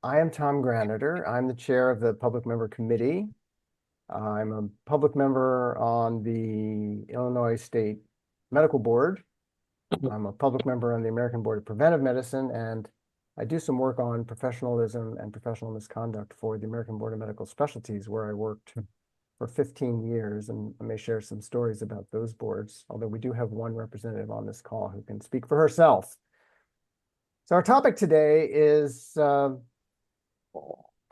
I am Tom Graniter. I'm the chair of the Public Member Committee. I'm a public member on the Illinois State Medical Board. I'm a public member on the American Board of Preventive Medicine, and I do some work on professionalism and professional misconduct for the American Board of Medical Specialties, where I worked for 15 years, and I may share some stories about those boards, although we do have one representative on this call who can speak for herself. So our topic today is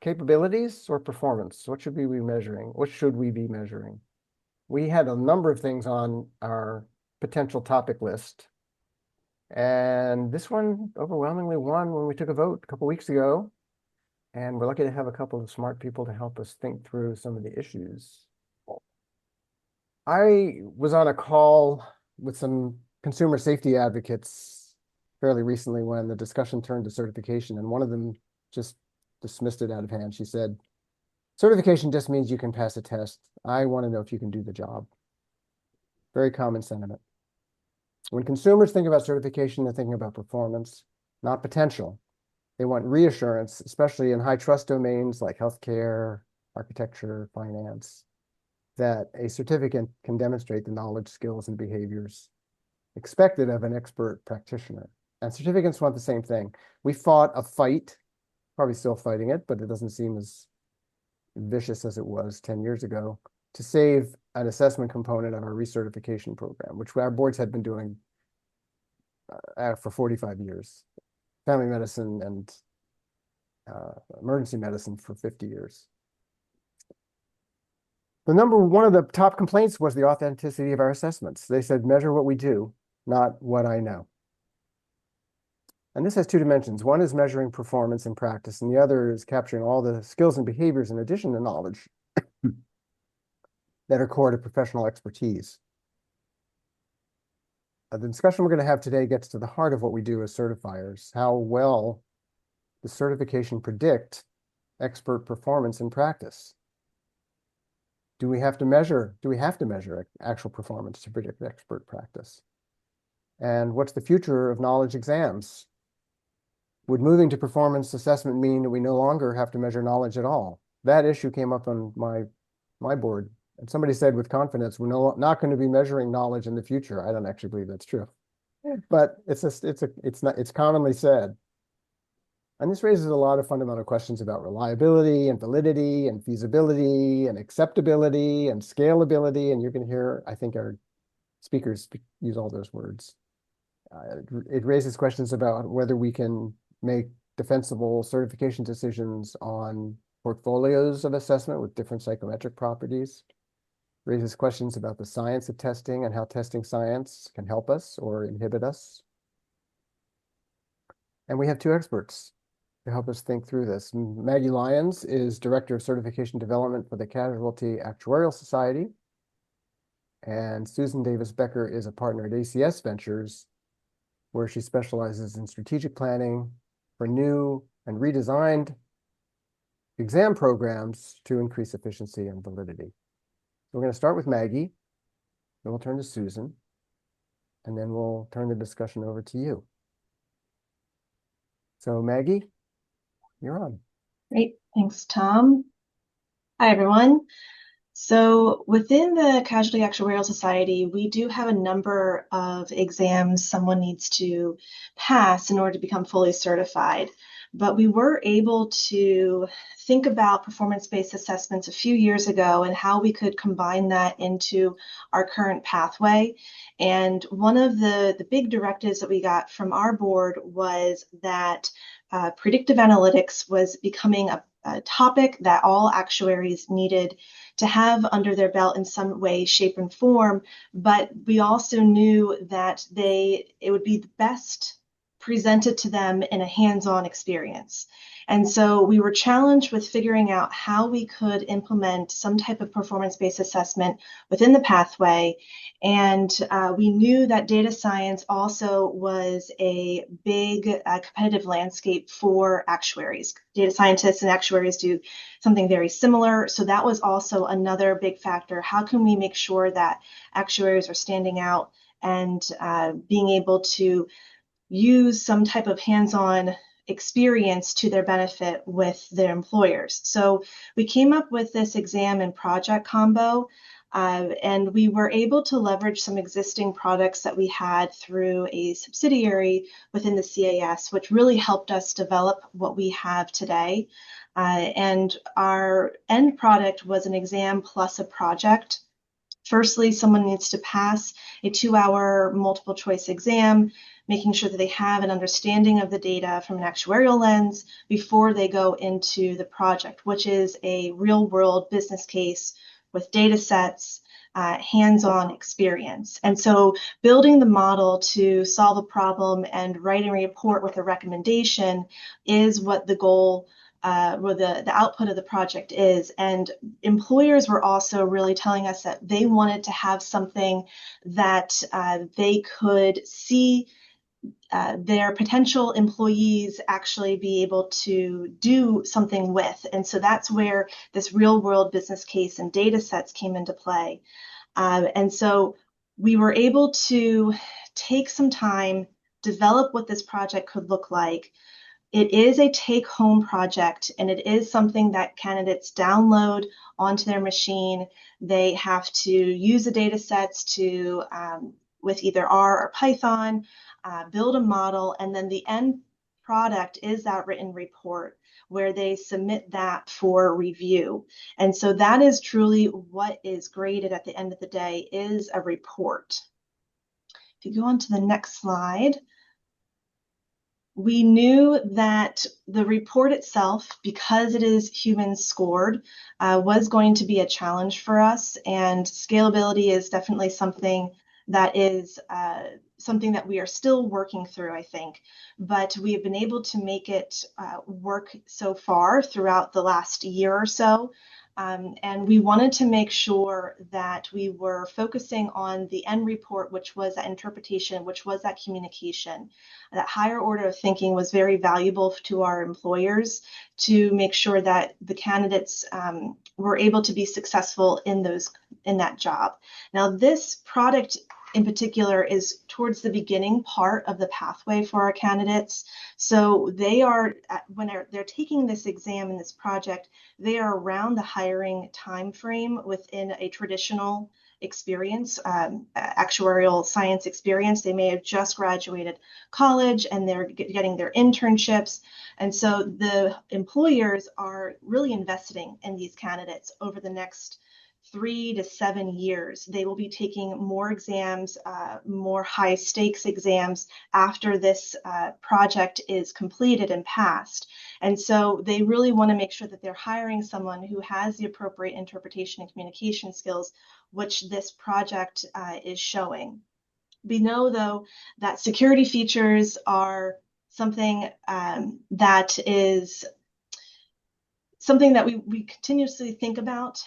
capabilities or performance? What should we be measuring? What should we be measuring? We had a number of things on our potential topic list, and this one overwhelmingly won when we took a vote a couple weeks ago. And we're lucky to have a couple of smart people to help us think through some of the issues. I was on a call with some consumer safety advocates fairly recently when the discussion turned to certification, and one of them just dismissed it out of hand. She said, certification just means you can pass a test. I want to know if you can do the job. Very common sentiment. When consumers think about certification, they're thinking about performance, not potential. They want reassurance, especially in high trust domains like healthcare, architecture, finance, that a certificate can demonstrate the knowledge, skills, and behaviors expected of an expert practitioner. And certificates want the same thing. We fought a fight, probably still fighting it, but it doesn't seem as vicious as it was 10 years ago, to save an assessment component of our recertification program, which our boards had been doing for 45 years, family medicine and emergency medicine for 50 years. One of the top complaints was the authenticity of our assessments. They said, measure what we do, not what I know. And this has two dimensions. One is measuring performance in practice, and the other is capturing all the skills and behaviors in addition to knowledge that are core to professional expertise. The discussion we're going to have today gets to the heart of what we do as certifiers, how well the certification predict expert performance in practice. Do we have to measure actual performance to predict expert practice? And what's the future of knowledge exams? Would moving to performance assessment mean that we no longer have to measure knowledge at all? That issue came up on my board, and somebody said with confidence, we're not going to be measuring knowledge in the future. I don't actually believe that's true, but it's commonly said. And this raises a lot of fundamental questions about reliability and validity and feasibility and acceptability and scalability. And you're going to hear, I think, our speakers use all those words. It raises questions about whether we can make defensible certification decisions on portfolios of assessment with different psychometric properties. Raises questions about the science of testing and how testing science can help us or inhibit us. And we have two experts to help us think through this. Maggie Lyons is Director of Certification Development for the Casualty Actuarial Society. And Susan Davis Becker is a partner at ACS Ventures, where she specializes in strategic planning for new and redesigned exam programs to increase efficiency and validity. So we're going to start with Maggie, then we'll turn to Susan, and then we'll turn the discussion over to you. So Maggie, you're on. Great. Thanks, Tom. Hi, everyone. So within the Casualty Actuarial Society, we do have a number of exams someone needs to pass in order to become fully certified. But we were able to think about performance-based assessments a few years ago and how we could combine that into our current pathway. And one of the big directives that we got from our board was that predictive analytics was becoming a topic that all actuaries needed to have under their belt in some way, shape, and form. But we also knew that it would be the best presented to them in a hands-on experience. And so we were challenged with figuring out how we could implement some type of performance-based assessment within the pathway. And we knew that data science also was a big competitive landscape for actuaries. Data scientists and actuaries do something very similar. So that was also another big factor. How can we make sure that actuaries are standing out and being able to use some type of hands-on experience to their benefit with their employers. So we came up with this exam and project combo, and we were able to leverage some existing products that we had through a subsidiary within the CAS, which really helped us develop what we have today. And our end product was an exam plus a project. Firstly, someone needs to pass a 2-hour multiple choice exam, making sure that they have an understanding of the data from an actuarial lens before they go into the project, which is a real world business case with data sets, hands-on experience. And so building the model to solve a problem and writing a report with a recommendation is what the goal or the output of the project is. And employers were also really telling us that they wanted to have something that they could see their potential employees actually be able to do something with. And so that's where this real world business case and data sets came into play. And so we were able to take some time, develop what this project could look like. It is a take-home project, and it is something that candidates download onto their machine. They have to use the data sets to, with either R or Python, build a model, and then the end product is that written report where they submit that for review. And so that is truly what is graded at the end of the day, is a report. If you go on to the next slide, we knew that the report itself, because it is human scored, was going to be a challenge for us, and scalability is definitely something that is something that we are still working through, I think. But we have been able to make it work so far throughout the last year or so. And we wanted to make sure that we were focusing on the end report, which was that interpretation, which was that communication. That higher order of thinking was very valuable to our employers to make sure that the candidates were able to be successful in that job. Now, this product in particular is towards the beginning part of the pathway for our candidates. So they are, when they're taking this exam and this project, they are around the hiring time frame within a traditional experience, actuarial science experience. They may have just graduated college and they're getting their internships. And so the employers are really investing in these candidates over the next 3 to 7 years. They will be taking more exams, more high stakes exams after this project is completed and passed. And so they really want to make sure that they're hiring someone who has the appropriate interpretation and communication skills, which this project is showing. We know, though, that security features are something that is something that we continuously think about.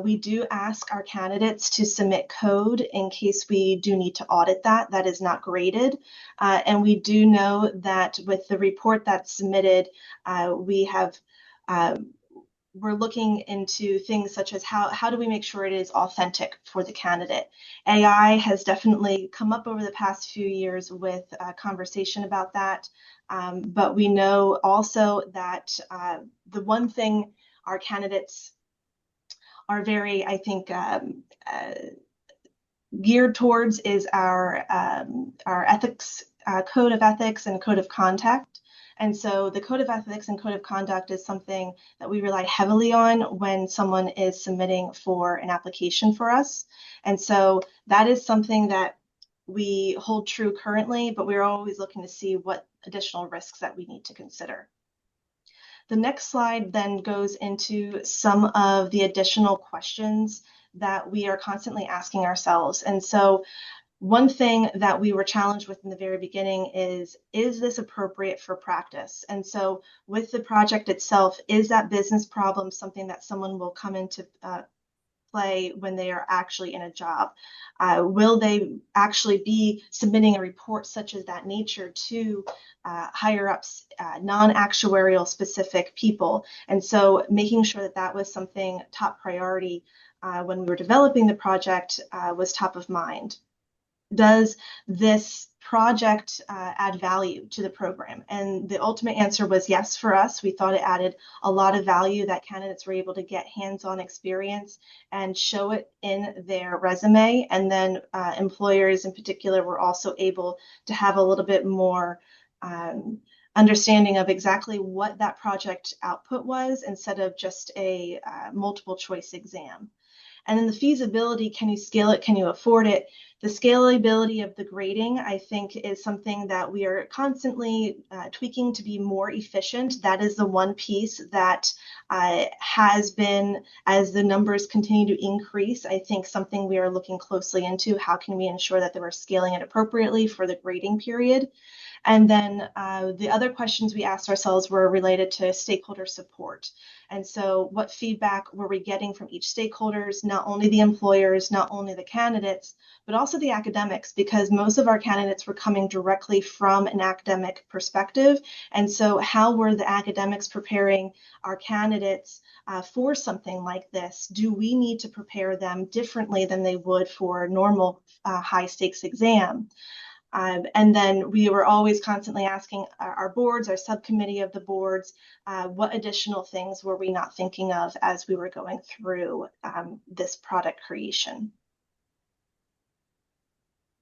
We do ask our candidates to submit code in case we do need to audit that. That is not graded. And we do know that with the report that's submitted, we have we're looking into things such as how do we make sure it is authentic for the candidate. AI has definitely come up over the past few years with conversation about that. But we know also that the one thing our candidates are very, I think, geared towards is our ethics, code of ethics and code of conduct. And so the code of ethics and code of conduct is something that we rely heavily on when someone is submitting for an application for us. And so that is something that we hold true currently, but we're always looking to see what additional risks that we need to consider. The next slide then goes into some of the additional questions that we are constantly asking ourselves. And so one thing that we were challenged with in the very beginning is this appropriate for practice? And so with the project itself, is that business problem something that someone will come into play when they are actually in a job? Will they actually be submitting a report such as that nature to higher ups, non-actuarial specific people? And so making sure that that was something top priority when we were developing the project was top of mind. does this project add value to the program? And the ultimate answer was yes for us. We thought it added a lot of value that candidates were able to get hands-on experience and show it in their resume. And then employers in particular were also able to have a little bit more understanding of exactly what that project output was instead of just a multiple choice exam. And then the feasibility, can you scale it? Can you afford it? The scalability of the grading, I think, is something that we are constantly tweaking to be more efficient. That is the one piece that has been, as the numbers continue to increase, I think something we are looking closely into. How can we ensure that we're scaling it appropriately for the grading period? And then the other questions we asked ourselves were related to stakeholder support. And so what feedback were we getting from each stakeholders, not only the employers, not only the candidates, but also the academics, because most of our candidates were coming directly from an academic perspective. And so how were the academics preparing our candidates for something like this? Do we need to prepare them differently than they would for a normal high stakes exam? And then we were always constantly asking our boards, our subcommittee of the boards, what additional things were we not thinking of as we were going through this product creation.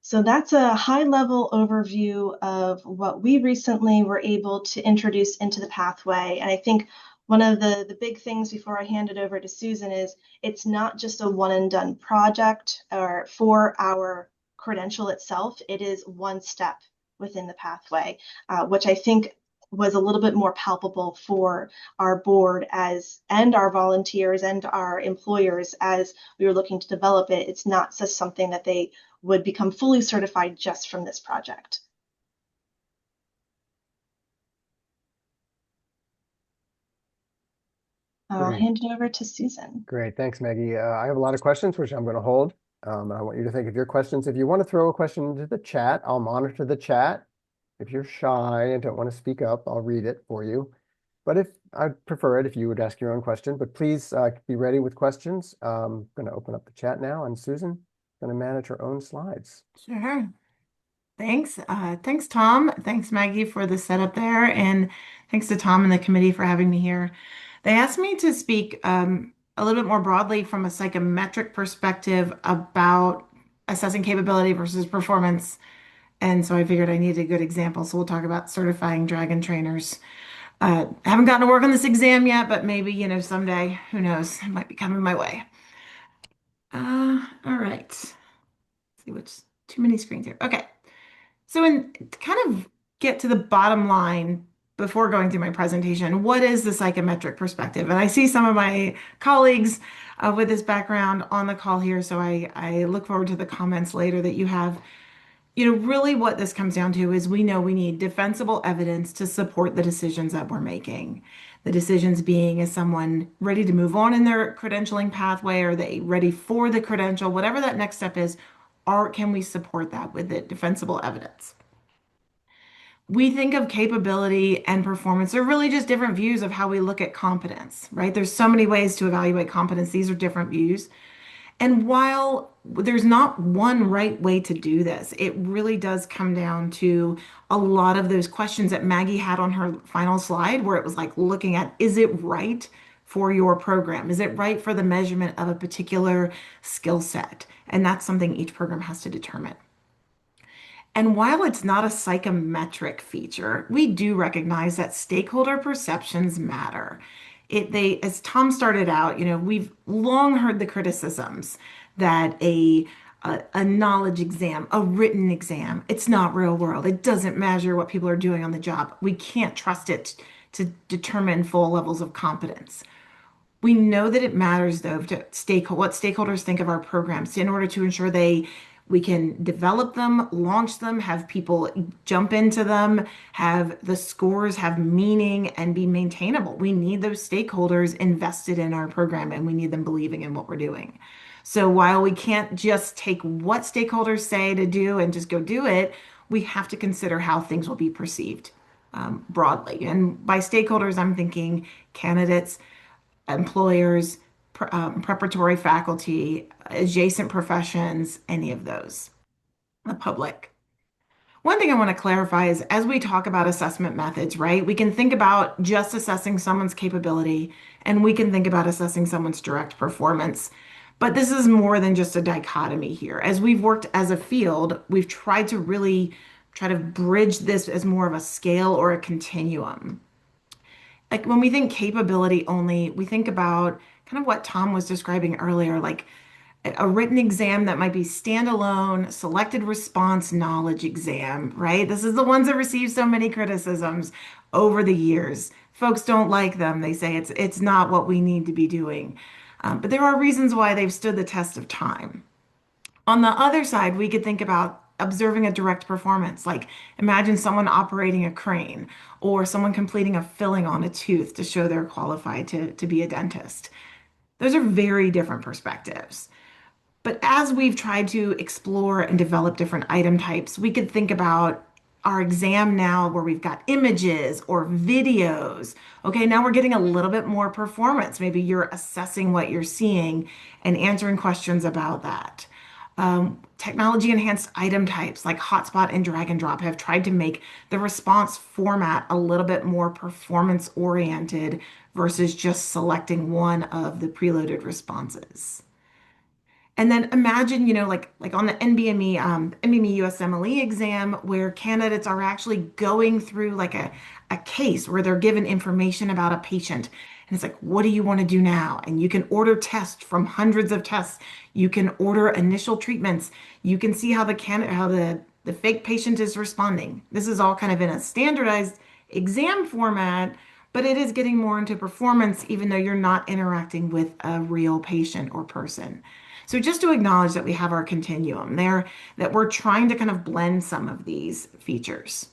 So that's a high level overview of what we recently were able to introduce into the pathway. And I think one of the big things before I hand it over to Susan is it's not just a one and done project or for our credential itself. It is one step within the pathway, which I think was a little bit more palpable for our board as and our volunteers and our employers as we were looking to develop it. It's not just something that they would become fully certified just from this project. I'll Great. hand it over to Susan. Great. Thanks, Maggie. I have a lot of questions, which I'm going to hold. I want you to think of your questions. If you want to throw a question into the chat, I'll monitor the chat. If you're shy and don't want to speak up, I'll read it for you. But if I'd prefer it if you would ask your own question, but please be ready with questions. I'm going to open up the chat now, and Susan going to manage her own slides. Sure. Thanks. Thanks, Tom. Thanks, Maggie, for the setup there. And thanks to Tom and the committee for having me here. They asked me to speak a little bit more broadly from a psychometric perspective about assessing capability versus performance. And so I figured I needed a good example. So we'll talk about certifying dragon trainers. I haven't gotten to work on this exam yet, but maybe, someday, who knows, it might be coming my way. All right. Let's see which, too many screens here. Okay. So, to kind of get to the bottom line before going through my presentation, what is the psychometric perspective? And I see some of my colleagues with this background on the call here, so I look forward to the comments later that you have. Really what this comes down to is we know we need defensible evidence to support the decisions that we're making. The decisions being, is someone ready to move on in their credentialing pathway? Are they ready for the credential? Whatever that next step is, or can we support that with the defensible evidence? We think of capability and performance. They're really just different views of how we look at competence, right? There's so many ways to evaluate competence. These are different views. And while there's not one right way to do this, it really does come down to a lot of those questions that Maggie had on her final slide, where it was like looking at, is it right for your program? Is it right for the measurement of a particular skill set? And that's something each program has to determine. And while it's not a psychometric feature, we do recognize that stakeholder perceptions matter. As Tom started out, we've long heard the criticisms that a knowledge exam, a written exam, it's not real world. It doesn't measure what people are doing on the job. We can't trust it to determine full levels of competence. We know that it matters, though, to what stakeholders think of our programs in order to ensure we can develop them, launch them, have people jump into them, have the scores have meaning and be maintainable. We need those stakeholders invested in our program, and we need them believing in what we're doing. So while we can't just take what stakeholders say to do and just go do it, we have to consider how things will be perceived broadly. And by stakeholders, I'm thinking candidates, employers, preparatory faculty, adjacent professions, any of those. the public. One thing I want to clarify is as we talk about assessment methods, right, we can think about just assessing someone's capability and we can think about assessing someone's direct performance. But this is more than just a dichotomy here. As we've worked as a field, we've tried to really try to bridge this as more of a scale or a continuum. Like when we think capability only, we think about kind of what Tom was describing earlier, like a written exam that might be standalone, selected response knowledge exam, right? This is the ones that receive so many criticisms over the years. Folks don't like them. They say it's not what we need to be doing. But there are reasons why they've stood the test of time. On the other side, we could think about observing a direct performance, like imagine someone operating a crane or someone completing a filling on a tooth to show they're qualified to be a dentist. Those are very different perspectives. But as we've tried to explore and develop different item types, we could think about our exam now where we've got images or videos. Okay, now we're getting a little bit more performance. Maybe you're assessing what you're seeing and answering questions about that. Technology enhanced item types like hotspot and drag and drop have tried to make the response format a little bit more performance oriented versus just selecting one of the preloaded responses. And then imagine, like on the NBME, NBME USMLE exam, where candidates are actually going through like a case where they're given information about a patient. And it's like, what do you want to do now? And you can order tests from hundreds of tests. You can order initial treatments. You can see how the fake patient is responding. This is all kind of in a standardized exam format, but it is getting more into performance, even though you're not interacting with a real patient or person. So just to acknowledge that we have our continuum there, that we're trying to kind of blend some of these features.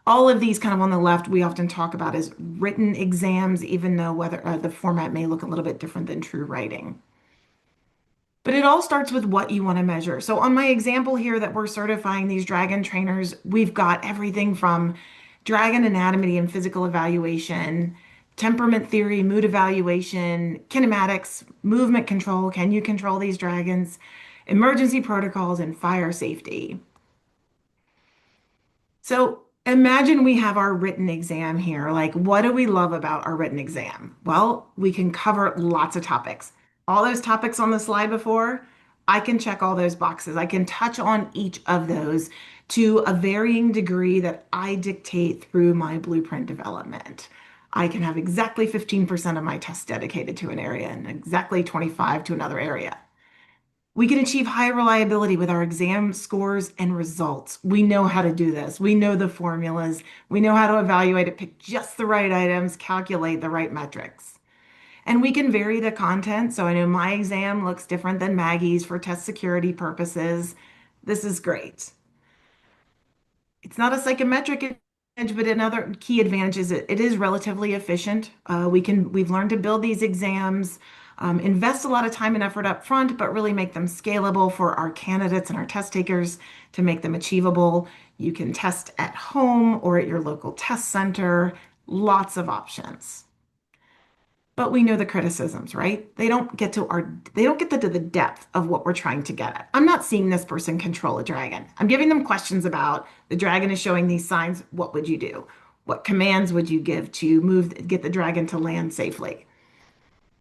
All of these kind of on the left, we often talk about as written exams, even though whether the format may look a little bit different than true writing. But it all starts with what you want to measure. So on my example here that we're certifying these dragon trainers, we've got everything from dragon anatomy and physical evaluation, temperament theory, mood evaluation, kinematics, movement control. Can you control these dragons? Emergency protocols and fire safety. So imagine we have our written exam here. Like, what do we love about our written exam? Well, we can cover lots of topics. All those topics on the slide before, I can check all those boxes. I can touch on each of those to a varying degree that I dictate through my blueprint development. I can have exactly 15% of my tests dedicated to an area and exactly 25 to another area. We can achieve high reliability with our exam scores and results. We know how to do this. We know the formulas. We know how to evaluate it, pick just the right items, calculate the right metrics. And we can vary the content. So I know my exam looks different than Maggie's for test security purposes. This is great. It's not a psychometric advantage, but another key advantage is it is relatively efficient. We've learned to build these exams, invest a lot of time and effort up front, but really make them scalable for our candidates and our test takers to make them achievable. You can test at home or at your local test center, lots of options. But we know the criticisms, right? They don't get to the depth of what we're trying to get at. I'm not seeing this person control a dragon. I'm giving them questions about the dragon is showing these signs. What would you do? What commands would you give to get the dragon to land safely?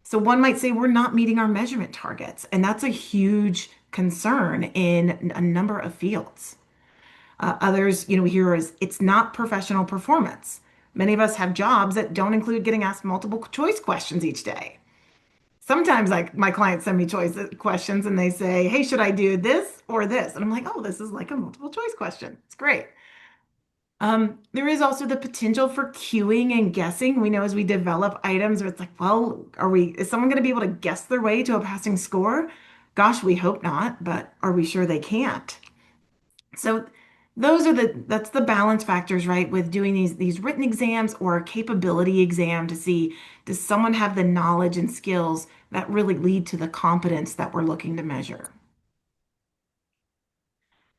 So one might say we're not meeting our measurement targets, and that's a huge concern in a number of fields. Others, we hear is it's not professional performance. Many of us have jobs that don't include getting asked multiple choice questions each day. Sometimes, like my clients send me choice questions and they say, "Hey, should I do this or this?" And I'm like, "Oh, this is like a multiple choice question. It's great." There is also the potential for queuing and guessing. We know as we develop items, it's like, well, is someone going to be able to guess their way to a passing score? Gosh, we hope not, but are we sure they can't? So that's the balance factors, right? With doing these written exams or a capability exam to see does someone have the knowledge and skills that really lead to the competence that we're looking to measure.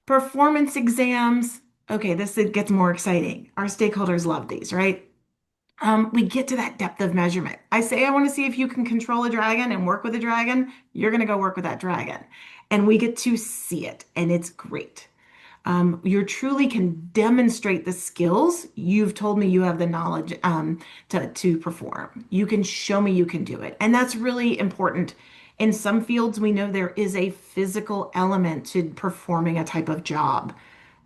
Performance exams. Okay, it gets more exciting. Our stakeholders love these, right? we get to that depth of measurement. I say, I want to see if you can control a dragon and work with a dragon. You're going to go work with that dragon. And we get to see it, and it's great. You truly can demonstrate the skills. You've told me you have the knowledge to perform. You can show me you can do it. And that's really important. In some fields, we know there is a physical element to performing a type of job.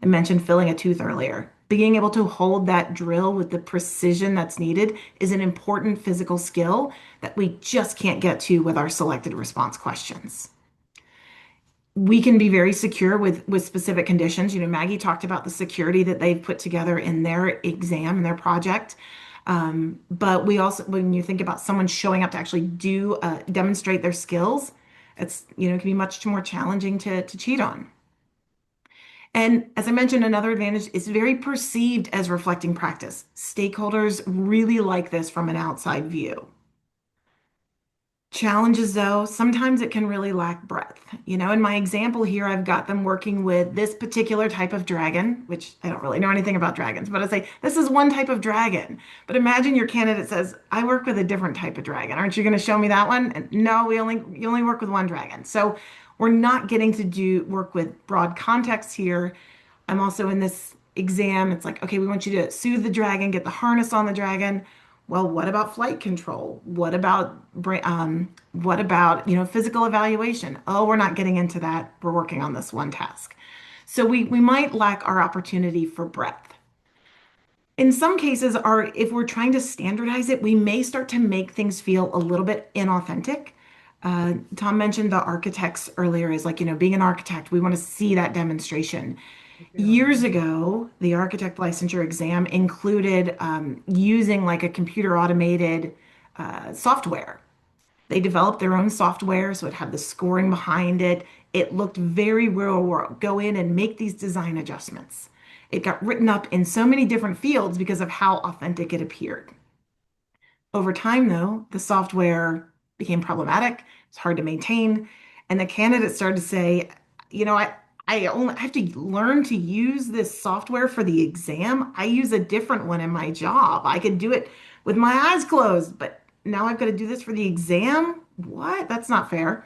I mentioned filling a tooth earlier. Being able to hold that drill with the precision that's needed is an important physical skill that we just can't get to with our selected response questions. We can be very secure with specific conditions. You know, Maggie talked about the security that they've put together in their exam and their project. But we also, when you think about someone showing up to actually do demonstrate their skills, it's, you know, it can be much more challenging to cheat on. And as I mentioned, another advantage is very perceived as reflecting practice. Stakeholders really like this from an outside view. Challenges, though, sometimes it can really lack breadth. You know, in my example here, I've got them working with this particular type of dragon, which I don't really know anything about dragons, but I say, this is one type of dragon. But imagine your candidate says, I work with a different type of dragon. Aren't you going to show me that one? And no, you only work with one dragon. So we're not getting to do work with broad context here. I'm also in this exam. It's like, okay, we want you to soothe the dragon, get the harness on the dragon. Well, what about flight control? What about, you know, physical evaluation? Oh, we're not getting into that. We're working on this one task. So we might lack our opportunity for breadth. In some cases, if we're trying to standardize it, we may start to make things feel a little bit inauthentic. Tom mentioned the architects earlier is like, you know, being an architect, we want to see that demonstration. Years ago, the architect licensure exam included using like a computer automated software. They developed their own software, so it had the scoring behind it. It looked very real world. Go in and make these design adjustments. It got written up in so many different fields because of how authentic it appeared. Over time, though, the software became problematic. It's hard to maintain. And the candidates started to say, you know, I have to learn to use this software for the exam. I use a different one in my job. I could do it with my eyes closed, but now I've got to do this for the exam? What? That's not fair.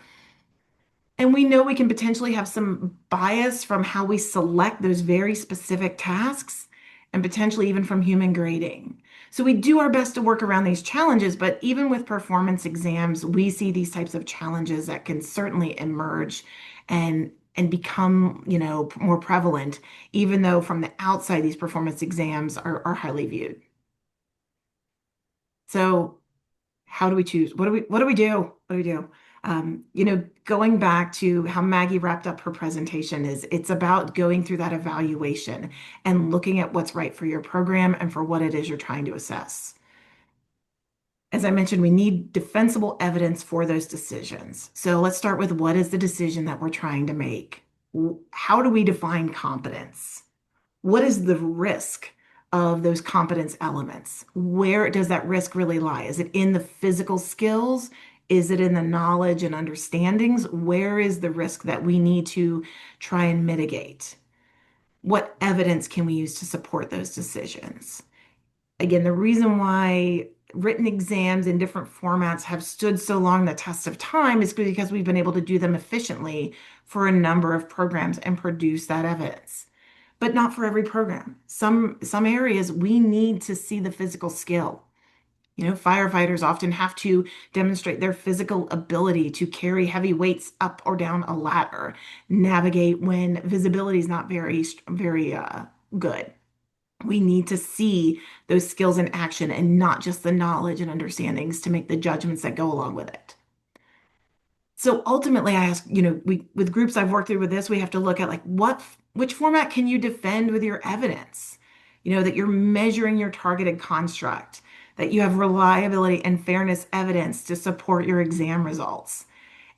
And we know we can potentially have some bias from how we select those very specific tasks and potentially even from human grading. So we do our best to work around these challenges, but even with performance exams, we see these types of challenges that can certainly emerge and become, you know, more prevalent, even though from the outside these performance exams are highly viewed. So how do we choose? What do we do? What do we do? You know, going back to how Maggie wrapped up her presentation is it's about going through that evaluation and looking at what's right for your program and for what it is you're trying to assess. As I mentioned, we need defensible evidence for those decisions. So let's start with what is the decision that we're trying to make? How do we define competence? What is the risk of those competence elements? Where does that risk really lie? Is it in the physical skills? Is it in the knowledge and understandings? Where is the risk that we need to try and mitigate? What evidence can we use to support those decisions? Again, the reason why written exams in different formats have stood so long the test of time is because we've been able to do them efficiently for a number of programs and produce that evidence, but not for every program. Some areas we need to see the physical skill. You know, firefighters often have to demonstrate their physical ability to carry heavy weights up or down a ladder, navigate when visibility is not very good. We need to see those skills in action and not just the knowledge and understandings to make the judgments that go along with it. So ultimately, I ask, you know, we with groups I've worked through with this, we have to look at like which format can you defend with your evidence? You know, that you're measuring your targeted construct, that you have reliability and fairness evidence to support your exam results,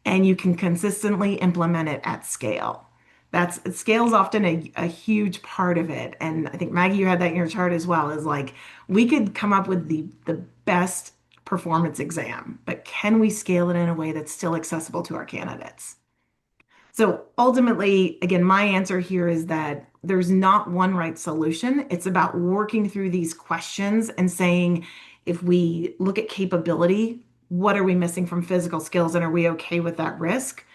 and you can consistently implement it at scale. That's scale is often a huge part of it. And I think Maggie, you had that in your chart as well, is like we could come up with the best performance exam, but can we scale it in a way that's still accessible to our candidates? So ultimately, again, my answer here is that there's not one right solution. It's about working through these questions and saying, If we look at capability, what are we missing from physical skills, and are we okay with that risk?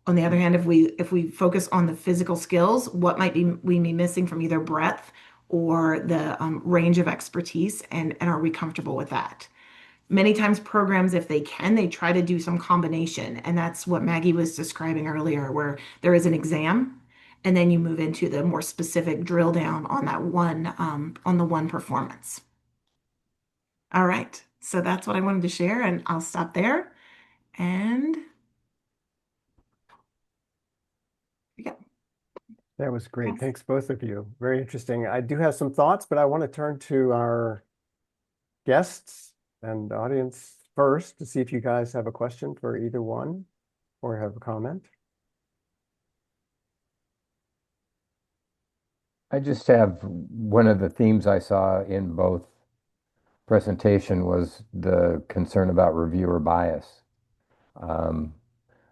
On the other hand, if we focus on the physical skills, what might be we be missing from either breadth or the range of expertise, and are we comfortable with that? Many times programs, if they can, they try to do some combination, and that's what Maggie was describing earlier, where there is an exam, and then you move into the more specific drill down on that one on the one performance. All right, so that's what I wanted to share, and I'll stop there. And yeah. That was great. Thanks, both of you. Very interesting. I do have some thoughts, but I want to turn to our guests and audience first to see if you guys have a question for either one or have a comment. I just have one of the themes I saw in both presentation was the concern about reviewer bias. Um,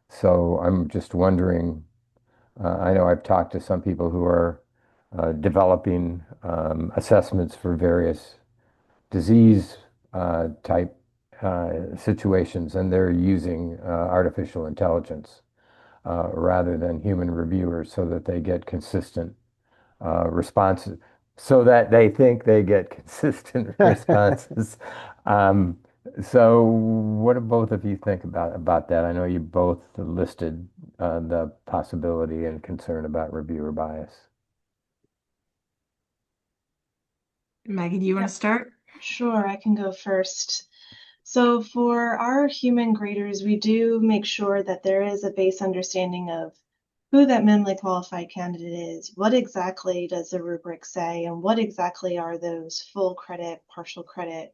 so I'm just wondering, I know I've talked to some people who are developing assessments for various disease type situations, and they're using artificial intelligence rather than human reviewers so that they get consistent responses, so that they think they get consistent responses. Um, so what do both of you think about that? I know you both listed the possibility and concern about reviewer bias. Maggie, do you want Yeah, to start? sure, I can go first. So for our human graders, we do make sure that there is a base understanding of who that minimally qualified candidate is, what exactly does the rubric say, and what exactly are those full credit, partial credit,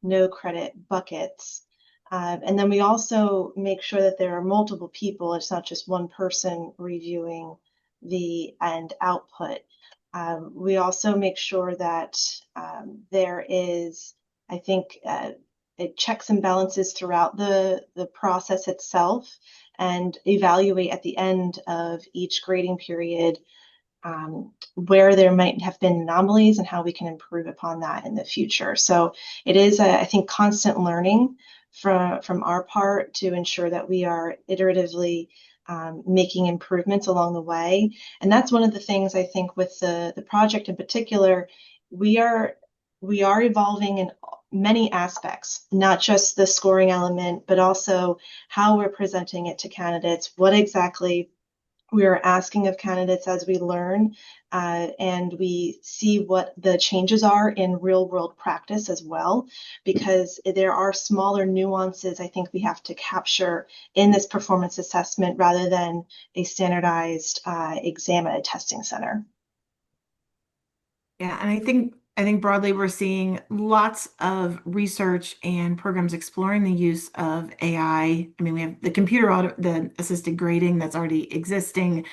no credit buckets. And then we also make sure that there are multiple people. It's not just one person reviewing the end output. We also make sure that there is, I think, it checks and balances throughout the process itself and evaluate at the end of each grading period where there might have been anomalies and how we can improve upon that in the future. So it is, I think, constant learning from our part to ensure that we are iteratively making improvements along the way. And that's one of the things I think with the project in particular, we are evolving in many aspects, not just the scoring element, but also how we're presenting it to candidates, what exactly we are asking of candidates as we learn and we see what the changes are in real world practice as well, because there are smaller nuances I think we have to capture in this performance assessment rather than a standardized exam at a testing center. Yeah, and I think broadly we're seeing lots of research and programs exploring the use of AI. I mean, we have the assisted grading that's already existing,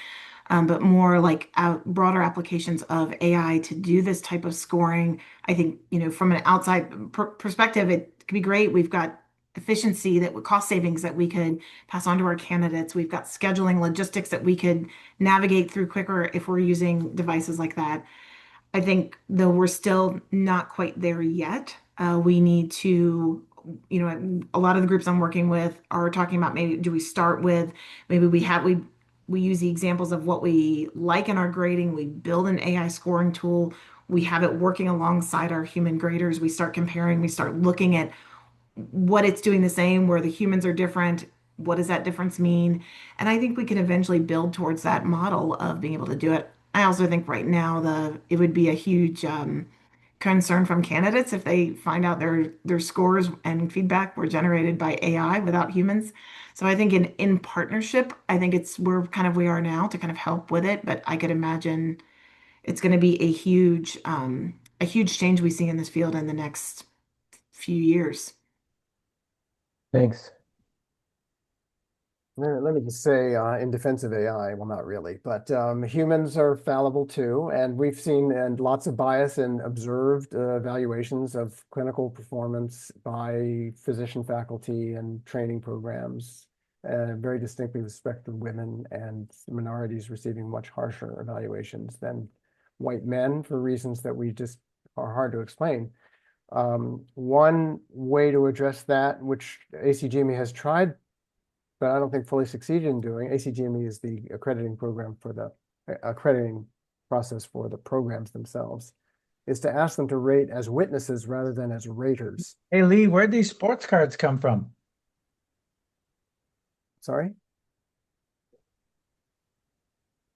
but more like broader applications of AI to do this type of scoring. I think, from an outside perspective, it could be great. We've got efficiency that would cost savings that we could pass on to our candidates. We've got scheduling logistics that we could navigate through quicker if we're using devices like that. I think though we're still not quite there yet, we need to, a lot of the groups I'm working with are talking about maybe do we start with maybe we use the examples of what we like in our grading, we build an AI scoring tool, we have it working alongside our human graders, we start comparing, we start looking at what it's doing the same, where the humans are different. What does that difference mean? And I think we can eventually build towards that model of being able to do it. I also think right now it would be a huge concern from candidates if they find out their scores and feedback were generated by AI without humans. So I think in partnership, I think we're kind of we are now to kind of help with it, but I could imagine it's going to be a huge change we see in this field in the next few years. Thanks. Let me just say, in defense of AI, well, not really, but humans are fallible too, and we've seen and lots of bias in observed evaluations of clinical performance by physician faculty and training programs, very distinctly with respect to women and minorities receiving much harsher evaluations than white men for reasons that we just are hard to explain. One way to address that, which ACGME has tried, but I don't think fully succeeded in doing, ACGME is the accrediting program for the accrediting process for the programs themselves, is to ask them to rate as witnesses rather than as raters. Hey Lee, where'd these sports cards come from? Sorry?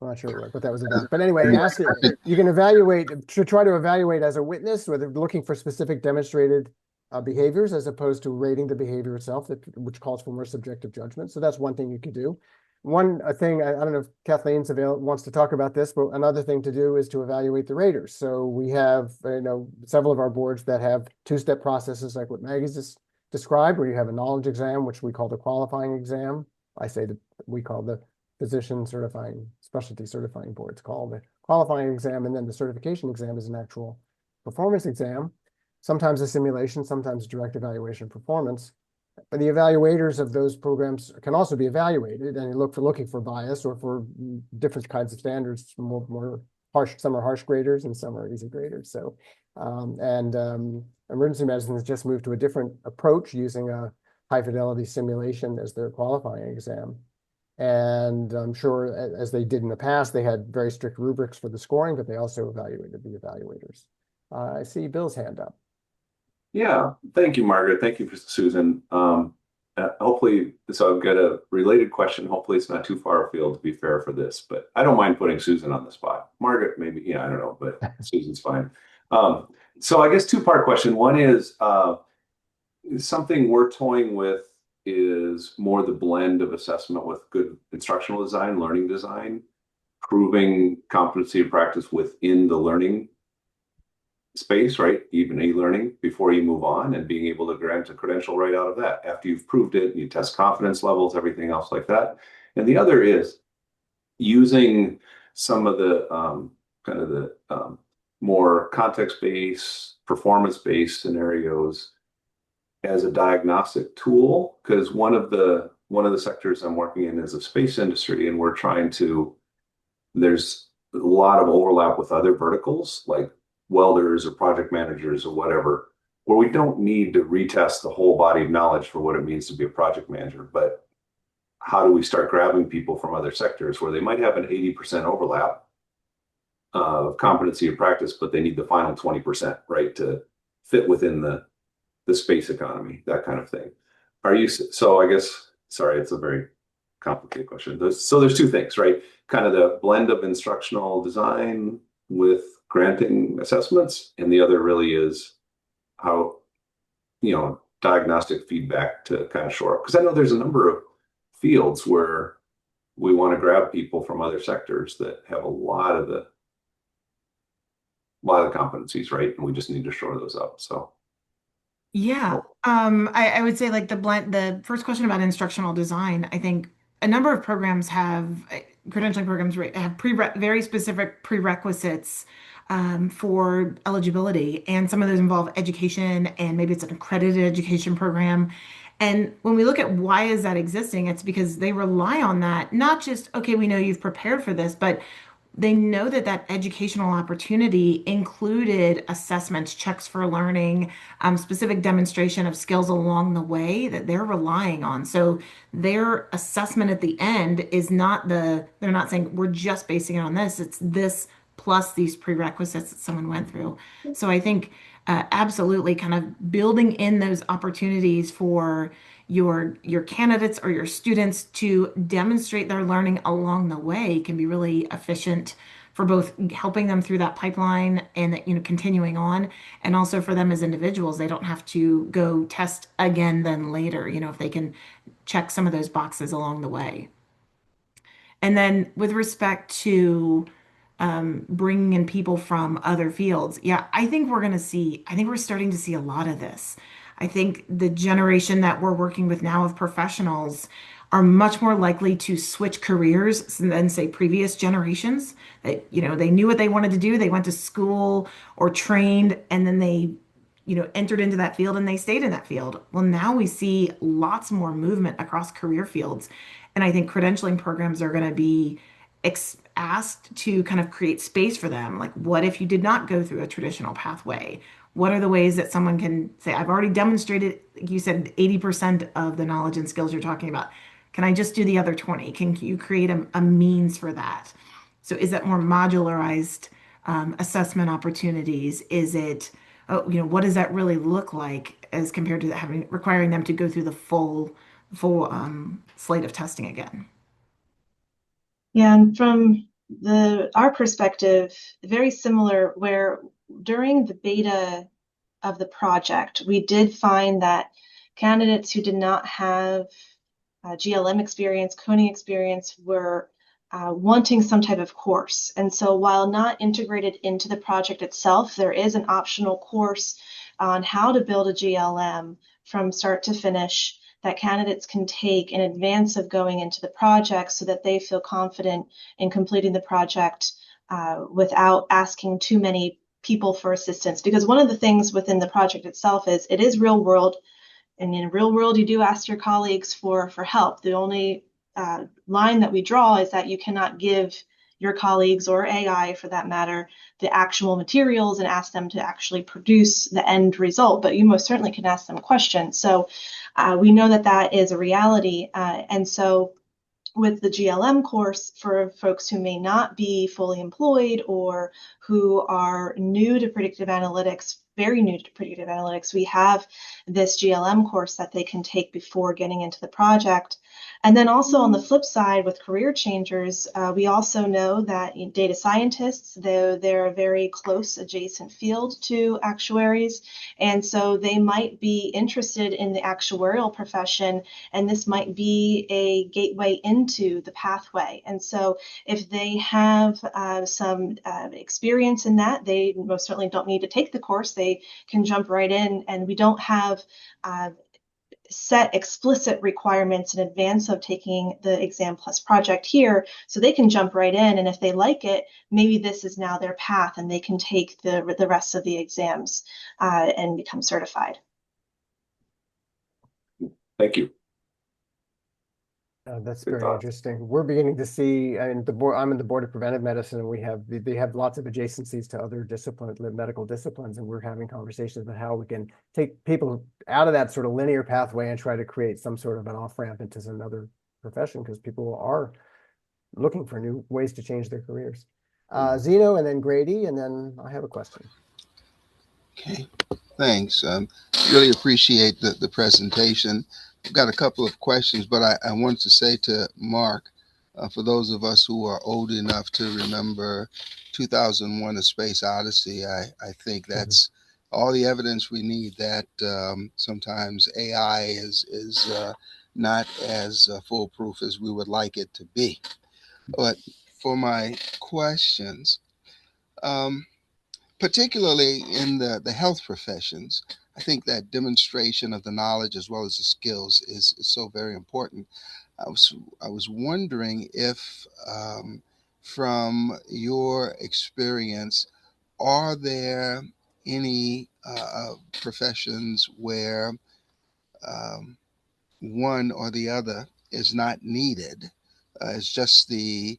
I'm not sure what that was about. But anyway, ask it, you can evaluate, to try to evaluate as a witness, whether looking for specific demonstrated behaviors as opposed to rating the behavior itself, which calls for more subjective judgment. So that's one thing you could do. One thing, I don't know if Kathleen's wants to talk about this, but another thing to do is to evaluate the raters. So we have, several of our boards that have two-step processes like what Maggie's just described, where you have a knowledge exam, which we call the qualifying exam. I say that we call the physician certifying, specialty certifying boards call the qualifying exam, and then the certification exam is an actual performance exam, sometimes a simulation, sometimes direct evaluation of performance. But the evaluators of those programs can also be evaluated, and you looking for bias or for different kinds of standards, more harsh. Some are harsh graders and some are easy graders. So, emergency medicine has just moved to a different approach using a high fidelity simulation as their qualifying exam. And I'm sure, as they did in the past, they had very strict rubrics for the scoring, but they also evaluated the evaluators. I see Bill's hand up. Yeah, thank you, Margaret. Thank you, Susan. Hopefully, so I've got a related question. Hopefully, it's not too far afield to be fair for this, but I don't mind putting Susan on the spot. Margaret, maybe, yeah, I don't know, but Susan's fine. So I guess two-part question. One is something we're toying with is more the blend of assessment with good instructional design, learning design, proving competency of practice within the learning space, right? Even e-learning before you move on, and being able to grant a credential right out of that after you've proved it, you test confidence levels, everything else like that. And the other is using some of the more context-based, performance-based scenarios as a diagnostic tool, because one of the sectors I'm working in is the space industry, and we're trying to, there's a lot of overlap with other verticals like welders or project managers or whatever, where we don't need to retest the whole body of knowledge for what it means to be a project manager. But how do we start grabbing people from other sectors where they might have an 80% overlap of competency of practice, but they need the final 20%, right, to fit within the space economy, that kind of thing. So I guess, sorry, it's a very complicated question. So there's two things, right? Kind of the blend of instructional design with granting assessments, and the other really is how, diagnostic feedback to kind of shore up. Because I know there's a number of fields where we want to grab people from other sectors that have a lot of the competencies, right? And we just need to shore those up. So Yeah. I would say like the first question about instructional design, I think a number of programs have credentialing programs have very specific prerequisites for eligibility, and some of those involve education, and maybe it's an accredited education program. And when we look at why is that existing, it's because they rely on that, not just, okay, we know you've prepared for this, but they know that that educational opportunity included assessments, checks for learning, specific demonstration of skills along the way that they're relying on. So their assessment at the end is they're not saying we're just basing it on this, it's this plus these prerequisites that someone went through. So I think absolutely kind of building in those opportunities for your candidates or your students to demonstrate their learning along the way can be really efficient for both helping them through that pipeline and continuing on, and also for them as individuals. They don't have to go test again then later, if they can check some of those boxes along the way. And then with respect to bringing in people from other fields. Yeah, I think we're starting to see a lot of this. I think the generation that we're working with now of professionals are much more likely to switch careers than, say, previous generations. They knew what they wanted to do. They went to school or trained, and then they, entered into that field and they stayed in that field. Well, now we see lots more movement across career fields. And I think credentialing programs are going to be asked to kind of create space for them. Like, what if you did not go through a traditional pathway? What are the ways that someone can say, I've already demonstrated, like you said, 80% of the knowledge and skills you're talking about. Can I just do the other 20? Can you create a means for that? So is that more modularized assessment opportunities? Is it, what does that really look like as compared to having requiring them to go through the full slate of testing again? Yeah, and from our perspective, very similar, where during the beta of the project, we did find that candidates who did not have GLM experience, coding experience, were wanting some type of course. And so while not integrated into the project itself, there is an optional course on how to build a GLM from start to finish that candidates can take in advance of going into the project so that they feel confident in completing the project without asking too many people for assistance. Because one of the things within the project itself is it is real world, and in real world, you do ask your colleagues for help. The only line that we draw is that you cannot give your colleagues, or AI for that matter, the actual materials and ask them to actually produce the end result, but you most certainly can ask them questions. So we know that that is a reality. And so with the GLM course, for folks who may not be fully employed or who are new to predictive analytics, very new to predictive analytics, we have this GLM course that they can take before getting into the project. And then also on the flip side with career changers, we also know that data scientists, though they're a very close adjacent field to actuaries, and so they might be interested in the actuarial profession, and this might be a gateway into the pathway. And so if they have some experience in that, they most certainly don't need to take the course. They can jump right in, and we don't have set explicit requirements in advance of taking the Exam Plus project here, so they can jump right in, and if they like it, maybe this is now their path and they can take the rest of the exams and become certified. Thank you. That's Good very thought. interesting. We're beginning to see, and the board, I'm in the board of preventive medicine, and they have lots of adjacencies to other disciplines, medical disciplines, and we're having conversations about how we can take people out of that sort of linear pathway and try to create some sort of an off-ramp into another profession, because people are looking for new ways to change their careers. Zeno, and then Grady, and then I have a question. Okay, thanks. Really appreciate the presentation. I've got a couple of questions, but I wanted to say to Mark, for those of us who are old enough to remember 2001: A Space Odyssey, I think that's all the evidence we need that sometimes AI is not as foolproof as we would like it to be. But for my questions, um, particularly in the health professions, I think that demonstration of the knowledge as well as the skills is so very important. I was wondering if, from your experience, are there any professions where um, one or the other is not needed? It's just the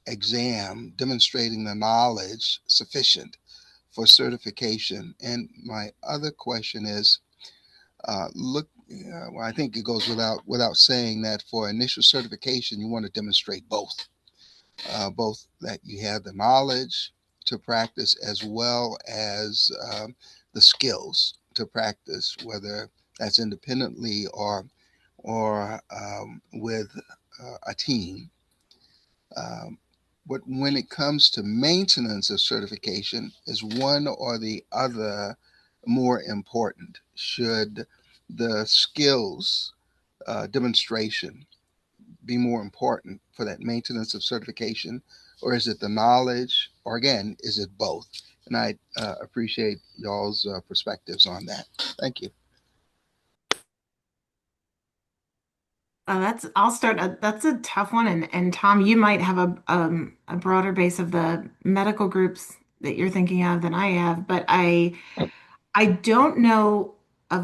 exam demonstrating the knowledge sufficient for certification. And my other question is, well, I think it goes without saying that for initial certification, you want to demonstrate both that you have the knowledge to practice as well as the skills to practice, whether that's independently or with a team. Um, but when it comes to maintenance of certification, is one or the other more important? Should the skills demonstration be more important for that maintenance of certification, or is it the knowledge, or again, is it both? And I appreciate y'all's perspectives on that. Thank you. I'll start. That's a tough one, and Tom, you might have a broader base of the medical groups that you're thinking of than I have, but I don't know of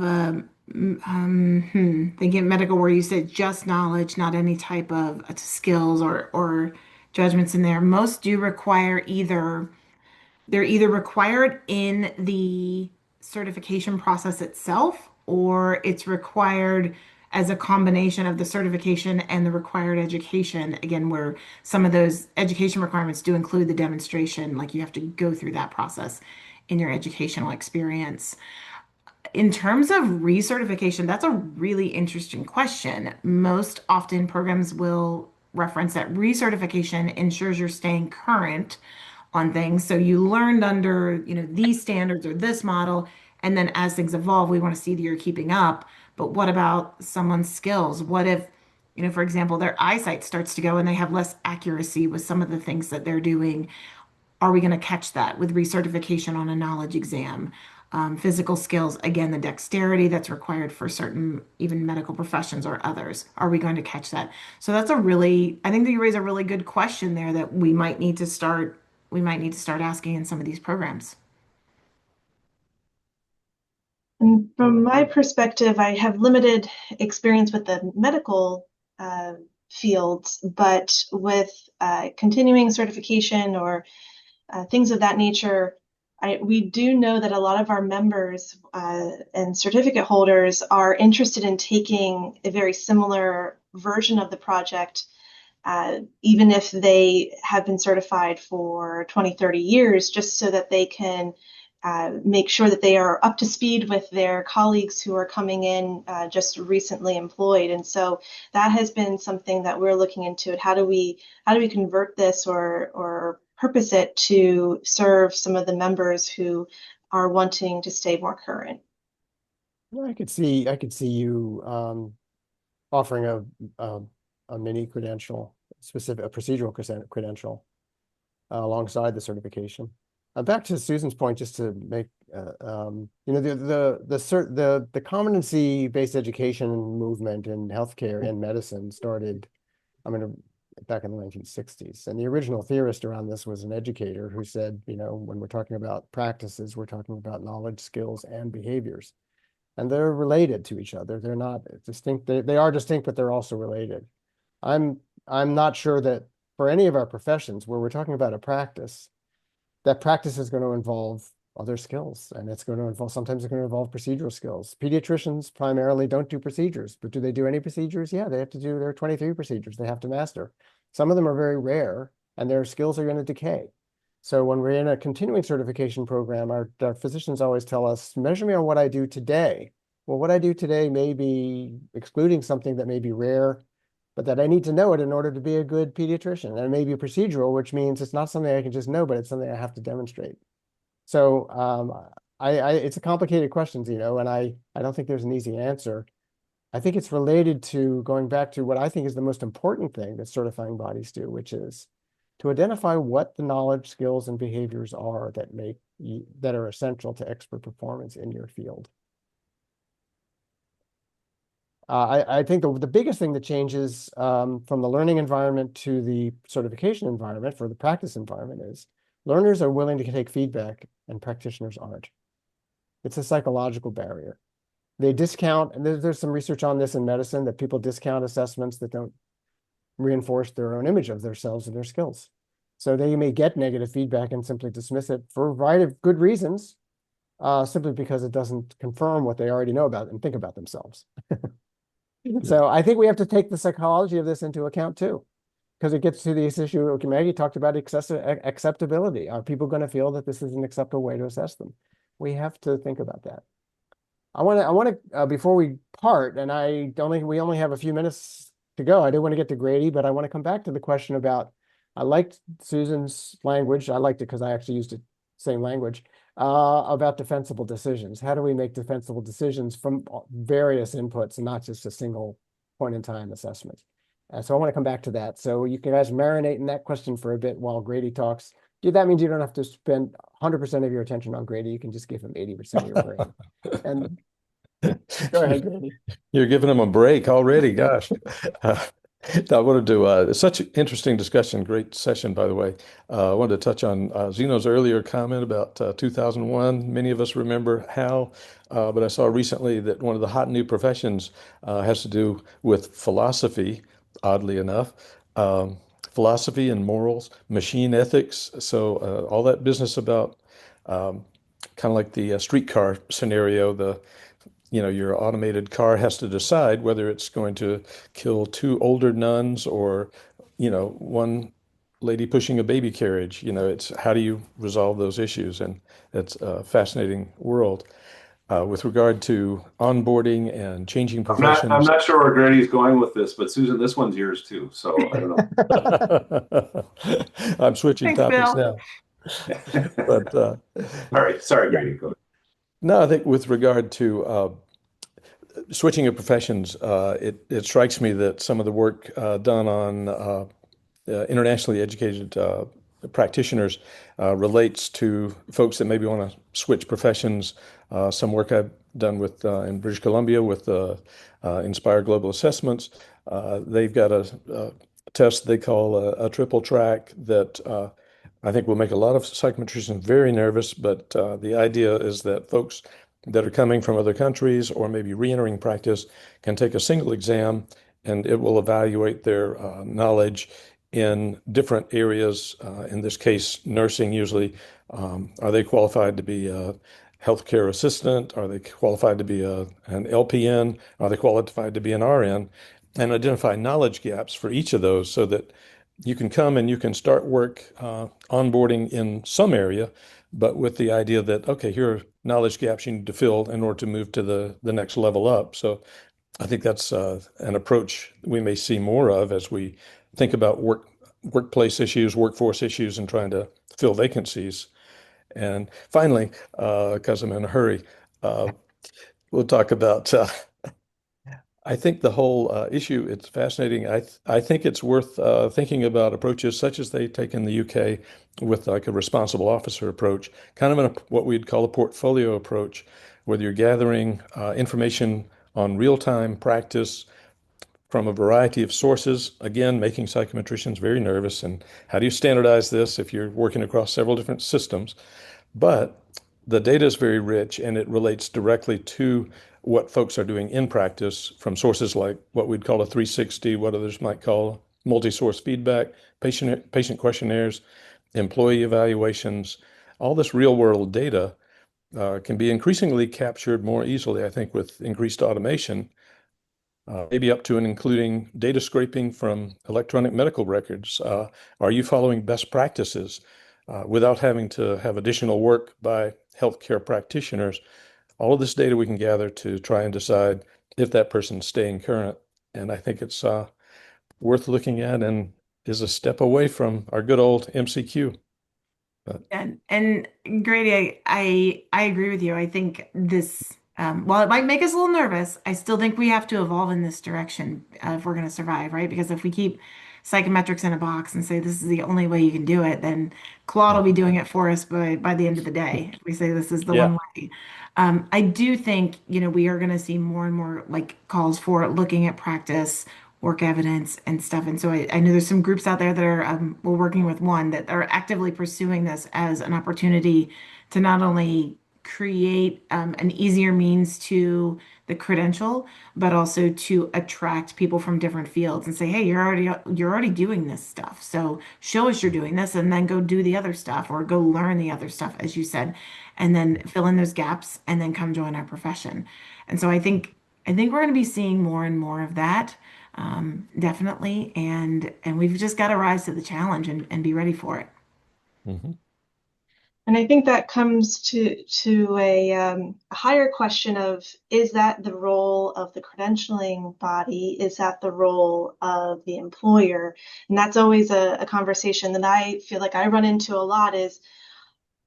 thinking of medical where you said just knowledge, not any type of skills or judgments in there. Most do require they're either required in the certification process itself, or it's required as a combination of the certification and the required education. Again, where some of those education requirements do include the demonstration, like you have to go through that process in your educational experience. In terms of recertification, that's a really interesting question. Most often programs will reference that recertification ensures you're staying current on things. So you learned under, these standards or this model, and then as things evolve, we want to see that you're keeping up. But what about someone's skills? What if, for example, their eyesight starts to go and they have less accuracy with some of the things that they're doing? Are we going to catch that with recertification on a knowledge exam? Physical skills, again, the dexterity that's required for certain, even medical professions or others. Are we going to catch that? So that's I think that you raise a really good question there that we might need to start asking in some of these programs. And from my perspective, I have limited experience with the medical fields, but with continuing certification or things of that nature, we do know that a lot of our members and certificate holders are interested in taking a very similar version of the project, even if they have been certified for 20, 30 years, just so that they can make sure that they are up to speed with their colleagues who are coming in just recently employed. And so that has been something that we're looking into. How do we convert this or purpose it to serve some of the members who are wanting to stay more current? Well, I could see you offering a, a mini credential, a procedural credential alongside the certification. Back to Susan's point, just to make the competency-based education movement in healthcare and medicine started, I mean, back in the 1960s. And the original theorist around this was an educator who said, when we're talking about practices, we're talking about knowledge, skills, and behaviors. And they're related to each other. They're not distinct. They are distinct, but they're also related. I'm I'm not sure that for any of our professions where we're talking about a practice, that practice is going to involve other skills, and sometimes it's going to involve procedural skills. Pediatricians primarily don't do procedures, but do they do any procedures? Yeah, they have to do their 23 procedures they have to master. Some of them are very rare, and their skills are going to decay. So when we're in a continuing certification program, our physicians always tell us, measure me on what I do today. Well, what I do today may be excluding something that may be rare, but that I need to know it in order to be a good pediatrician. And it may be procedural, which means it's not something I can just know, but it's something I have to demonstrate. So it's a complicated question, and I don't think there's an easy answer. I think it's related to going back to what I think is the most important thing that certifying bodies do, which is to identify what the knowledge, skills, and behaviors are that are essential to expert performance in your field. I think the biggest thing that changes from the learning environment to the certification environment for the practice environment is learners are willing to take feedback and practitioners aren't. It's a psychological barrier. They discount, and there's some research on this in medicine, that people discount assessments that don't reinforce their own image of themselves and their skills. So they may get negative feedback and simply dismiss it for a variety of good reasons, simply because it doesn't confirm what they already know about and think about themselves. So I think we have to take the psychology of this into account too, because it gets to this issue. Okay, Maggie talked about acceptability. Are people going to feel that this is an acceptable way to assess them? We have to think about that. Before we part, and we only have a few minutes to go. I do want to get to Grady, but I want to come back to the question about, I liked Susan's language. I liked it because I actually used the same language about defensible decisions. How do we make defensible decisions from various inputs and not just a single point in time assessment? So I want to come back to that. So you guys marinate in that question for a bit while Grady talks. That means you don't have to spend 100% of your attention on Grady. You can just give him 80% of your brain. And go ahead, Grady. You're giving him a break already. Gosh. I wanted to, such an interesting discussion, great session, by the way. I wanted to touch on Zeno's earlier comment about 2001. Many of us remember how, but I saw recently that one of the hot new professions has to do with philosophy, oddly enough. Philosophy and morals, machine ethics. So all that business about kind of like the streetcar scenario. Your automated car has to decide whether it's going to kill two older nuns or, one lady pushing a baby carriage. It's how do you resolve those issues? And it's a fascinating world. With regard to onboarding and changing I'm professions. not sure where Grady's going with this, but Susan, this one's yours too. So I don't I'm switching Thanks, topics Bill. now, know. but All right. Sorry, yeah. Grady. Go ahead. No, I think with regard to switching of professions, it strikes me that some of the work done on internationally educated practitioners relates to folks that maybe want to switch professions. Some work I've done with in British Columbia with Inspire Global Assessments. They've got a test they call a triple track that I think will make a lot of psychometricians very nervous. But the idea is that folks that are coming from other countries or maybe re-entering practice can take a single exam and it will evaluate their knowledge in different areas. In this case, nursing usually. Are they qualified to be a healthcare assistant? Are they qualified to be an LPN? Are they qualified to be an RN? And identify knowledge gaps for each of those so that you can come and you can start work onboarding in some area, but with the idea that, okay, here are knowledge gaps you need to fill in order to move to the next level up. So I think that's an approach we may see more of as we think about workplace issues, workforce issues, and trying to fill vacancies. And finally, because I'm in a hurry, we'll talk about. I think the whole issue, it's fascinating. I think it's worth thinking about approaches such as they take in the UK with like a responsible officer approach, kind of what we'd call a portfolio approach, where you're gathering information on real-time practice from a variety of sources, again, making psychometricians very nervous. And how do you standardize this if you're working across several different systems? But the data is very rich and it relates directly to what folks are doing in practice from sources like what we'd call a 360, what others might call multi-source feedback, patient questionnaires, employee evaluations. All this real world data can be increasingly captured more easily, I think, with increased automation, maybe up to and including data scraping from electronic medical records. Are you following best practices without having to have additional work by healthcare practitioners? All of this data we can gather to try and decide if that person's staying current. And I think it's worth looking at and is a step away from our good old MCQ. But And Grady, I agree with you. I think this, while it might make us a little nervous, I still think we have to evolve in this direction if we're going to survive, right? Because if we keep psychometrics in a box and say this is the only way you can do it, then Claude will be doing it for us by the end of the day. If we say this is the yeah. one way. I do think, we are going to see more and more like calls for looking at practice, work evidence and stuff. And so I know there's some groups out there that are, we're working with one that are actively pursuing this as an opportunity to not only create an easier means to the credential, but also to attract people from different fields and say, hey, you're already doing this stuff. So show us you're doing this and then go do the other stuff or go learn the other stuff, as you said, and then fill in those gaps and then come join our profession. And so I think we're going to be seeing more and more of that. Definitely. And we've just got to rise to the challenge and be ready for it. Mhm. And I think that comes to a higher question of, is that the role of the credentialing body? Is that the role of the employer? And that's always a conversation that I feel like I run into a lot, is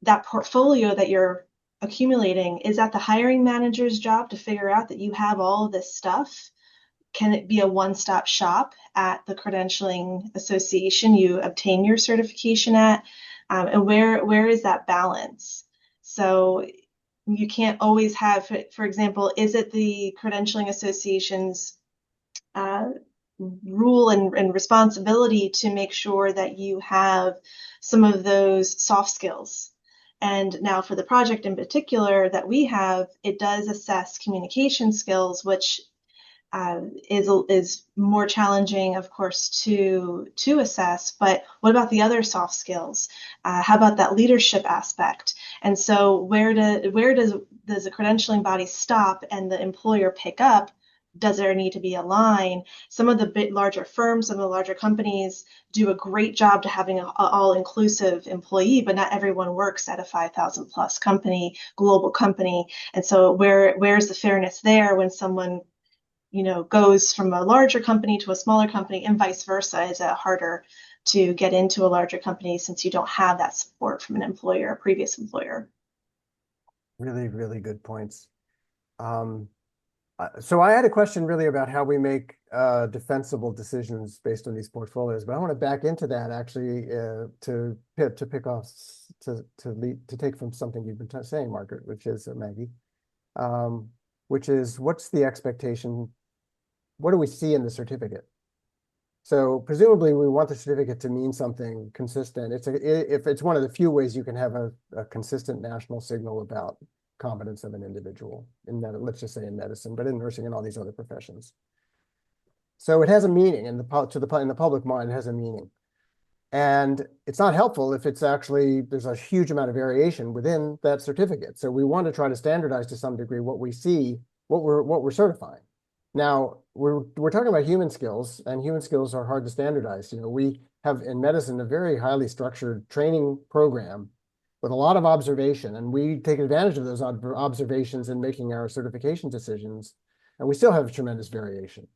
that portfolio that you're accumulating. Is that the hiring manager's job to figure out that you have all of this stuff? Can it be a one-stop shop at the credentialing association you obtain your certification at? And where is that balance? So you can't always have, for example, is it the credentialing association's uh, rule and responsibility to make sure that you have some of those soft skills? And now for the project in particular that we have, it does assess communication skills, which is more challenging, of course, to assess. But what about the other soft skills? How about that leadership aspect? And so where does a credentialing body stop and the employer pick up? Does there need to be a line? Some of the bit larger firms, some of the larger companies do a great job to having an all-inclusive employee, but not everyone works at a 5,000 plus company, global company. And so where's the fairness there when someone goes from a larger company to a smaller company, and vice versa? Is it harder to get into a larger company since you don't have that support from an employer, a previous employer? Really, really good points. So I had a question really about how we make defensible decisions based on these portfolios, but I want to back into that actually to pick off to take from something you've been saying, Margaret, which is Maggie, which is what's the expectation? What do we see in the certificate? So presumably we want the certificate to mean something consistent. If it's one of the few ways you can have a consistent national signal about competence of an individual in that, let's just say in medicine, but in nursing and all these other professions. So it has a meaning in the public mind, it has a meaning. And it's not helpful if it's actually, there's a huge amount of variation within that certificate. So we want to try to standardize to some degree what we see, what we're certifying. Now, we're talking about human skills, and human skills are hard to standardize. We have in medicine a very highly structured training program with a lot of observation, and we take advantage of those observations in making our certification decisions, and we still have tremendous variation.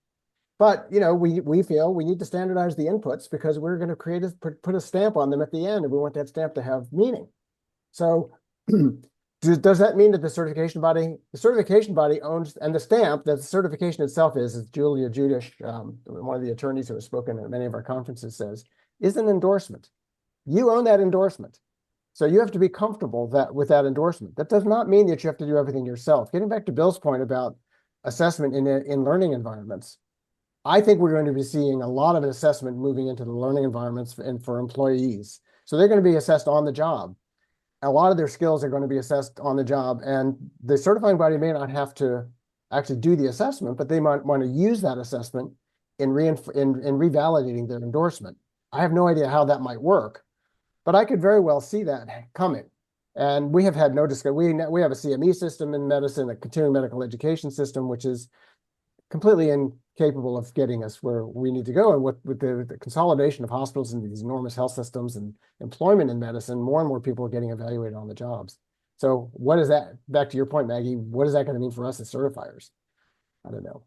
But we feel we need to standardize the inputs because we're going to put a stamp on them at the end, and we want that stamp to have meaning. So does that mean that the certification body owns, and the stamp that the certification itself is, as Julia Judish, one of the attorneys who has spoken at many of our conferences says, is an endorsement. You own that endorsement. So you have to be comfortable with that endorsement. That does not mean that you have to do everything yourself. Getting back to Bill's point about assessment in learning environments, I think we're going to be seeing a lot of assessment moving into the learning environments and for employees. So they're going to be assessed on the job. A lot of their skills are going to be assessed on the job, and the certifying body may not have to actually do the assessment, but they might want to use that assessment in revalidating their endorsement. I have no idea how that might work, but I could very well see that coming. And we have had no discussion. We have a CME system in medicine, a continuing medical education system, which is completely incapable of getting us where we need to go. And with the consolidation of hospitals into these enormous health systems and employment in medicine, more and more people are getting evaluated on the jobs. So what is that, back to your point, Maggie, what is that going to mean for us as certifiers? I don't know.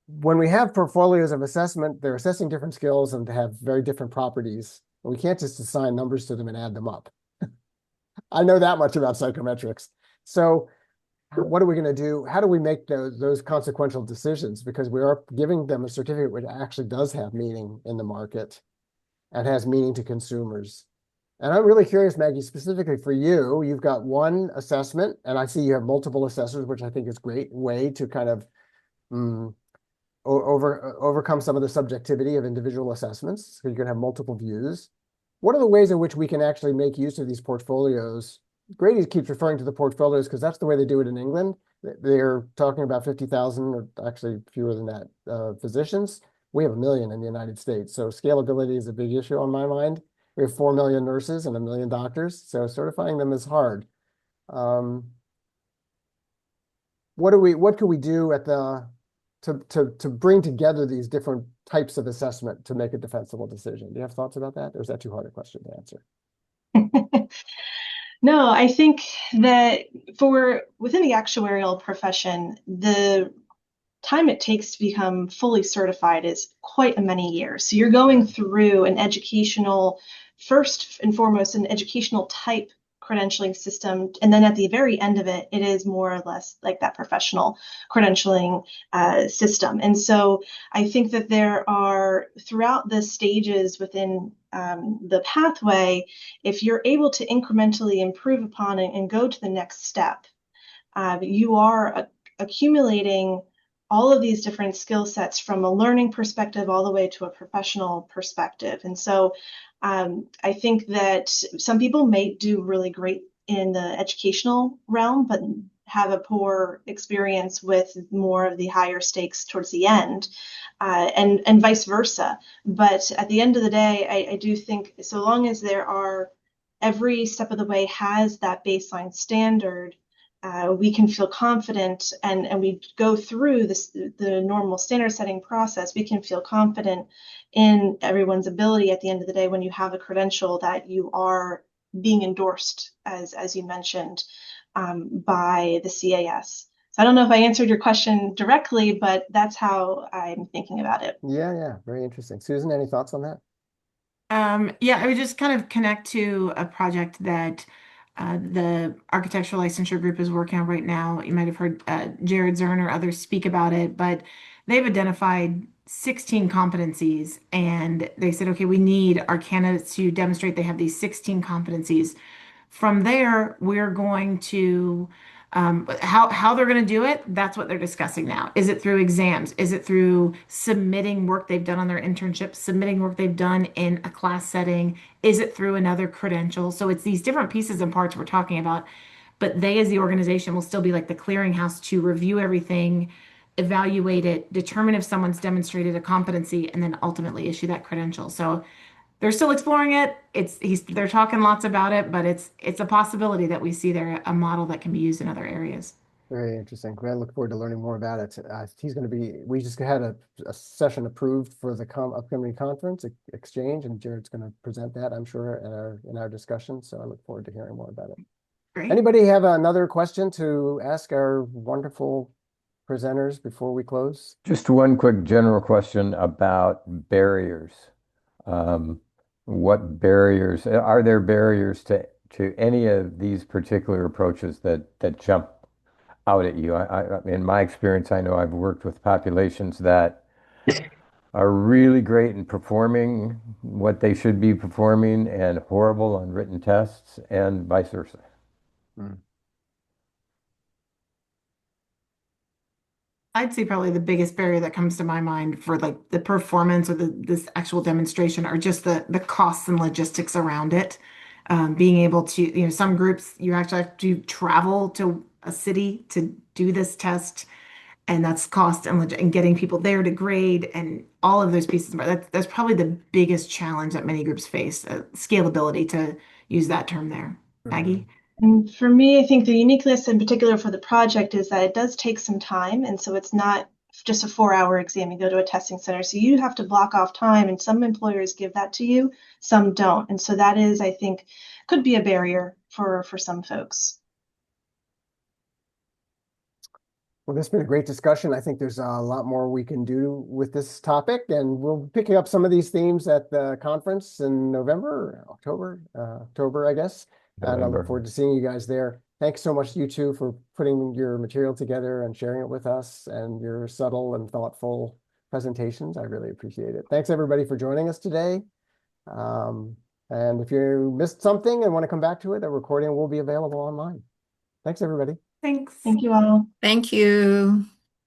When we have portfolios of assessment, they're assessing different skills and have very different properties. We can't just assign numbers to them and add them up. I know that much about psychometrics. So what are we going to do? How do we make those consequential decisions? Because we are giving them a certificate which actually does have meaning in the market and has meaning to consumers. And I'm really curious, Maggie, specifically for you, you've got one assessment, and I see you have multiple assessors, which I think is a great way to kind of overcome some of the subjectivity of individual assessments. So you can have multiple views. What are the ways in which we can actually make use of these portfolios? Grady keeps referring to the portfolios because that's the way they do it in England. They're talking about 50,000, or actually fewer than that, physicians. We have 1 million in the United States. So scalability is a big issue on my mind. We have 4 million nurses and 1 million doctors. So certifying them is hard. What can we do to bring together these different types of assessment to make a defensible decision? Do you have thoughts about that? Or is that too hard a question to answer? No, I think that within the actuarial profession, the time it takes to become fully certified is quite a many years. So you're going through first and foremost, an educational type credentialing system. And then at the very end of it, it is more or less like that professional credentialing system. And so I think that there are, throughout the stages within the pathway, if you're able to incrementally improve upon it and go to the next step, you are accumulating all of these different skill sets from a learning perspective all the way to a professional perspective. And so I think that some people may do really great in the educational realm, but have a poor experience with more of the higher stakes towards the end, and vice versa. But at the end of the day, I do think so long as there are every step of the way has that baseline standard, we can feel confident, and we go through the normal standard setting process. We can feel confident in everyone's ability at the end of the day when you have a credential that you are being endorsed, as you mentioned, by the CAS. So I don't know if I answered your question directly, but that's how I'm thinking about it. Yeah, very interesting. Susan, any thoughts on that? Yeah, I would just kind of connect to a project that the architectural licensure group is working on right now. You might have heard Jared Zern or others speak about it, but they've identified 16 competencies, and they said, okay, we need our candidates to demonstrate they have these 16 competencies. From there, we're going to how they're going to do it. That's what they're discussing now. Is it through exams? Is it through submitting work they've done on their internship, submitting work they've done in a class setting? Is it through another credential? So it's these different pieces and parts we're talking about. But they, as the organization, will still be like the clearinghouse to review everything, evaluate it, determine if someone's demonstrated a competency, and then ultimately issue that credential. So they're still exploring it. They're talking lots about it, but it's a possibility that we see there a model that can be used in other areas. Very interesting. I look forward to learning more about it. We just had a session approved for the upcoming conference exchange, and Jared's going to present that, I'm sure, in our discussion. So I look forward to hearing more about it. Great. Anybody have another question to ask our wonderful presenters before we close? Just one quick general question about barriers. What barriers are there to any of these particular approaches that jump out at you? In my experience, I know I've worked with populations that are really great in performing what they should be performing and horrible on written tests, and vice versa. I'd say probably the biggest barrier that comes to my mind for like the performance or this actual demonstration are just the costs and logistics around it. Being able to, some groups you actually have to travel to a city to do this test, and that's cost and getting people there to grade and all of those pieces. But that's probably the biggest challenge that many groups face, scalability, to use that term there. Maggie? And for me, I think the uniqueness in particular for the project is that it does take some time. And so it's not just a 4-hour exam. You go to a testing center. So you have to block off time, and some employers give that to you, some don't. And so that is, I think, could be a barrier for some folks. Well, this has been a great discussion. I think there's a lot more we can do with this topic, and we'll pick up some of these themes at the conference in November, October, I guess. And I look forward to seeing you guys there. Thanks so much, you two, for putting your material together and sharing it with us, and your subtle and thoughtful presentations. I really appreciate it. Thanks, everybody, for joining us today. And if you missed something and want to come back to it, the recording will be available online. Thanks, everybody. Thanks. Thank you all. Thank you.